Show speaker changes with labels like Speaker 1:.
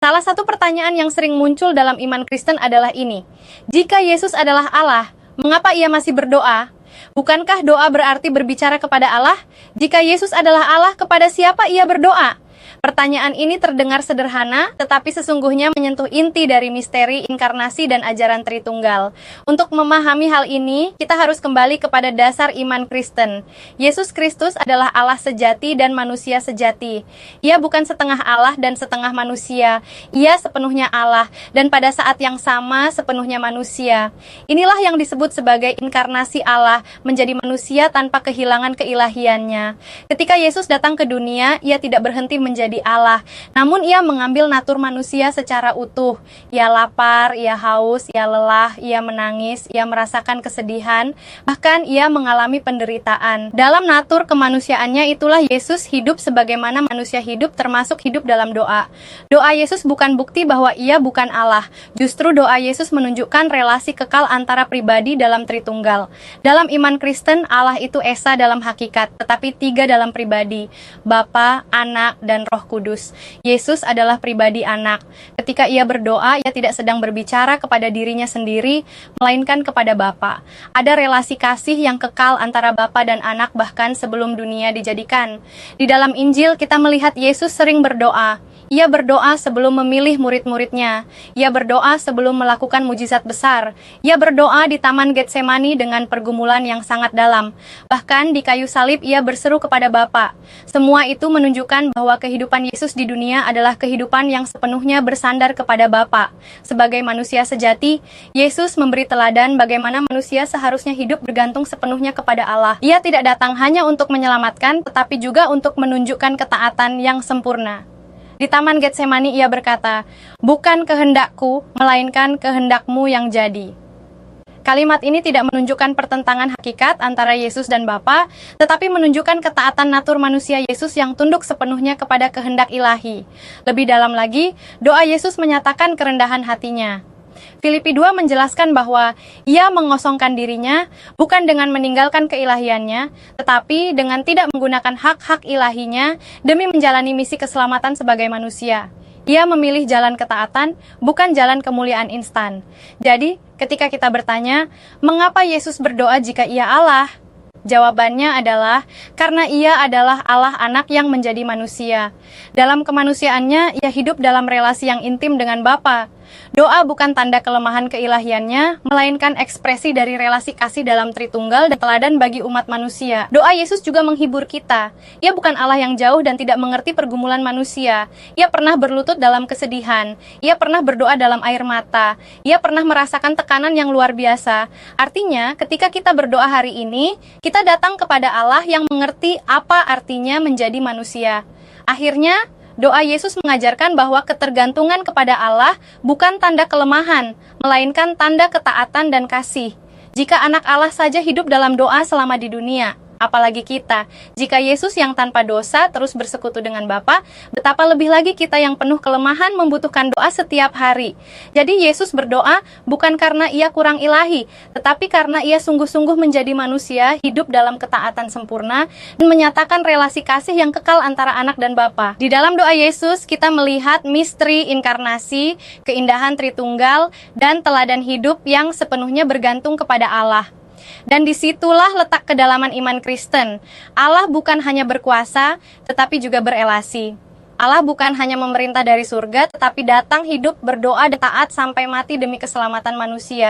Speaker 1: Salah satu pertanyaan yang sering muncul dalam iman Kristen adalah ini. Jika Yesus adalah Allah, mengapa ia masih berdoa? Bukankah doa berarti berbicara kepada Allah? Jika Yesus adalah Allah, kepada siapa ia berdoa? Pertanyaan ini terdengar sederhana, tetapi sesungguhnya menyentuh inti dari misteri inkarnasi dan ajaran Tritunggal. Untuk memahami hal ini, kita harus kembali kepada dasar iman Kristen. Yesus Kristus adalah Allah sejati dan manusia sejati. Ia bukan setengah Allah dan setengah manusia. Ia sepenuhnya Allah, dan pada saat yang sama sepenuhnya manusia. Inilah yang disebut sebagai inkarnasi Allah, menjadi manusia tanpa kehilangan keilahiannya. Ketika Yesus datang ke dunia, ia tidak berhenti menjadi Allah, namun ia mengambil natur manusia secara utuh. Ia lapar, ia haus, ia lelah, ia menangis, ia merasakan kesedihan, bahkan ia mengalami penderitaan. Dalam natur kemanusiaannya itulah Yesus hidup sebagaimana manusia hidup, termasuk hidup dalam doa. Doa Yesus bukan bukti bahwa ia bukan Allah. Justru doa Yesus menunjukkan relasi kekal antara pribadi dalam Tritunggal. Dalam iman Kristen, Allah itu Esa dalam hakikat, tetapi tiga dalam pribadi, Bapa, Anak, dan Roh Kudus. Yesus adalah pribadi anak. Ketika ia berdoa, ia tidak sedang berbicara kepada dirinya sendiri, melainkan kepada Bapa. Ada relasi kasih yang kekal antara Bapa dan anak bahkan sebelum dunia dijadikan. Di dalam Injil kita melihat Yesus sering berdoa. Ia berdoa sebelum memilih murid-muridnya. Ia berdoa sebelum melakukan mujizat besar. Ia berdoa di Taman Getsemani dengan pergumulan yang sangat dalam. Bahkan di kayu salib ia berseru kepada Bapa. Semua itu menunjukkan bahwa kehidupan Yesus di dunia adalah kehidupan yang sepenuhnya bersandar kepada Bapa. Sebagai manusia sejati, Yesus memberi teladan bagaimana manusia seharusnya hidup bergantung sepenuhnya kepada Allah. Ia tidak datang hanya untuk menyelamatkan, tetapi juga untuk menunjukkan ketaatan yang sempurna. Di Taman Getsemani ia berkata, "Bukan kehendakku, melainkan kehendakmu yang jadi." Kalimat ini tidak menunjukkan pertentangan hakikat antara Yesus dan Bapa, tetapi menunjukkan ketaatan natur manusia Yesus yang tunduk sepenuhnya kepada kehendak ilahi. Lebih dalam lagi, doa Yesus menyatakan kerendahan hatinya. Filipi 2 menjelaskan bahwa ia mengosongkan dirinya bukan dengan meninggalkan keilahiannya, tetapi dengan tidak menggunakan hak-hak ilahinya demi menjalani misi keselamatan sebagai manusia. Ia memilih jalan ketaatan, bukan jalan kemuliaan instan. Jadi, ketika kita bertanya, mengapa Yesus berdoa jika ia Allah? Jawabannya adalah karena ia adalah Allah anak yang menjadi manusia. Dalam kemanusiaannya, ia hidup dalam relasi yang intim dengan Bapa. Doa bukan tanda kelemahan keilahiannya, melainkan ekspresi dari relasi kasih dalam Tritunggal dan teladan bagi umat manusia. Doa Yesus juga menghibur kita. Ia bukan Allah yang jauh dan tidak mengerti pergumulan manusia. Ia pernah berlutut dalam kesedihan. Ia pernah berdoa dalam air mata. Ia pernah merasakan tekanan yang luar biasa. Artinya, ketika kita berdoa hari ini, kita datang kepada Allah yang mengerti apa artinya menjadi manusia. Akhirnya, doa Yesus mengajarkan bahwa ketergantungan kepada Allah bukan tanda kelemahan, melainkan tanda ketaatan dan kasih. Jika anak Allah saja hidup dalam doa selama di dunia, apalagi kita. Jika Yesus yang tanpa dosa terus bersekutu dengan Bapa, betapa lebih lagi kita yang penuh kelemahan membutuhkan doa setiap hari. Jadi Yesus berdoa bukan karena ia kurang ilahi, tetapi karena ia sungguh-sungguh menjadi manusia, hidup dalam ketaatan sempurna, dan menyatakan relasi kasih yang kekal antara anak dan Bapa. Di dalam doa Yesus, kita melihat misteri inkarnasi, keindahan Tritunggal, dan teladan hidup yang sepenuhnya bergantung kepada Allah. Dan disitulah letak kedalaman iman Kristen. Allah bukan hanya berkuasa, tetapi juga berelasi. Allah bukan hanya memerintah dari surga, tetapi datang hidup, berdoa, dan taat sampai mati demi keselamatan manusia.